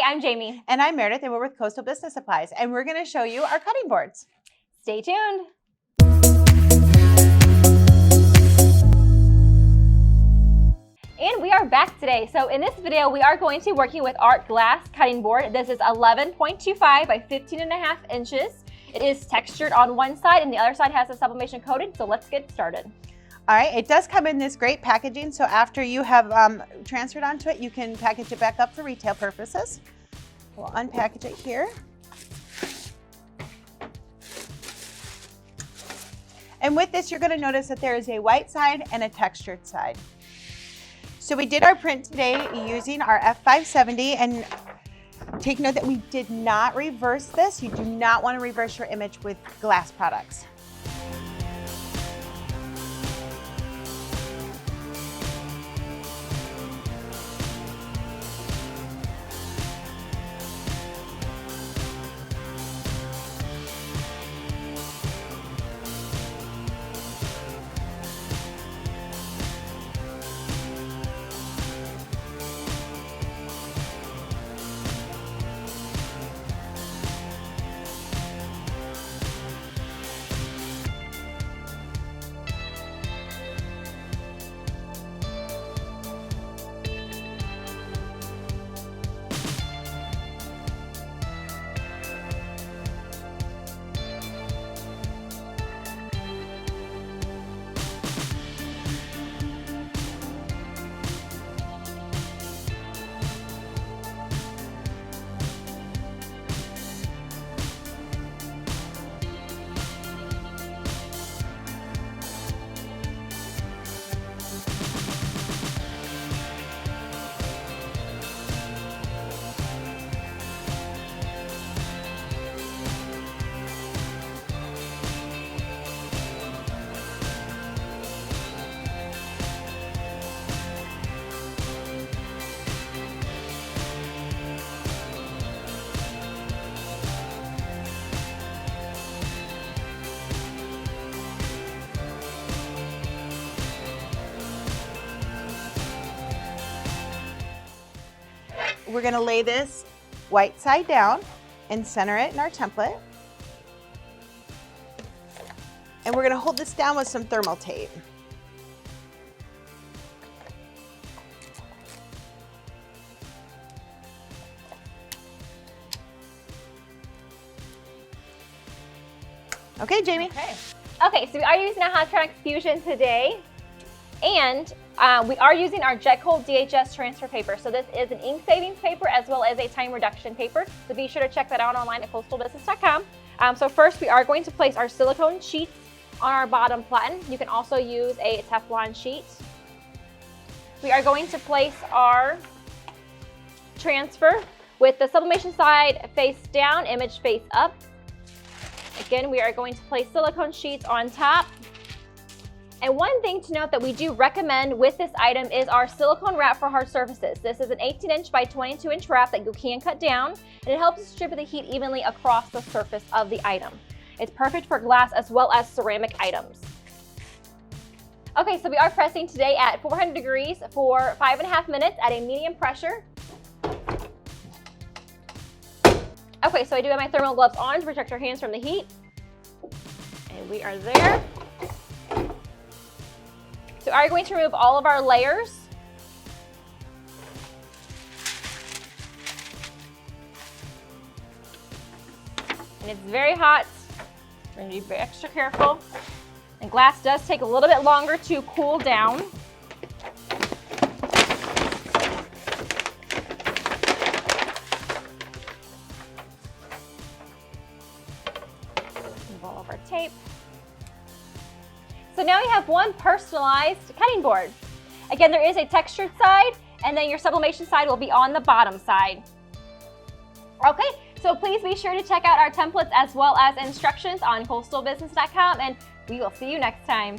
I'm Jamie. And I'm Meredith, and we're with Coastal Business Supplies, and we're going to show you our cutting boards. Stay tuned. And we are back today. So in this video, we are going to be working with Art Glass cutting board. This is 11.25 by 15.5 inches. It is textured on one side and the other side has a sublimation coating. So let's get started. All right, it does come in this great packaging. So after you have transferred onto it, you can package it back up for retail purposes. We'll unpackage it here. And with this, you're going to notice that there is a white side and a textured side. So we did our print today using our F570, and take note that we did not reverse this. You do not want to reverse your image with glass products. We're going to lay this white side down and center it in our template. And we're going to hold this down with some thermal tape. Okay, Jamie. Okay, so we are using a Hotronix Fusion today, and we are using our Jetcol DHS transfer paper. So this is an ink savings paper as well as a time reduction paper. So be sure to check that out online at coastalbusiness.com. So first we are going to place our silicone sheets on our bottom platen. You can also use a Teflon sheet. We are going to place our transfer with the sublimation side face down, image face up. Again, we are going to place silicone sheets on top. And one thing to note that we do recommend with this item is our silicone wrap for hard surfaces. This is an 18-inch by 22-inch wrap that you can cut down, and it helps distribute the heat evenly across the surface of the item. It's perfect for glass as well as ceramic items. Okay, so we are pressing today at 400 degrees for 5.5 minutes at a medium pressure. Okay, so I do have my thermal gloves on to protect our hands from the heat. And we are there. So we are going to remove all of our layers. And it's very hot. We're going to be extra careful. And glass does take a little bit longer to cool down. Remove all of our tape. So now you have one personalized cutting board. Again, there is a textured side, and then your sublimation side will be on the bottom side. Okay, so please be sure to check out our templates as well as instructions on coastalbusiness.com, and we will see you next time.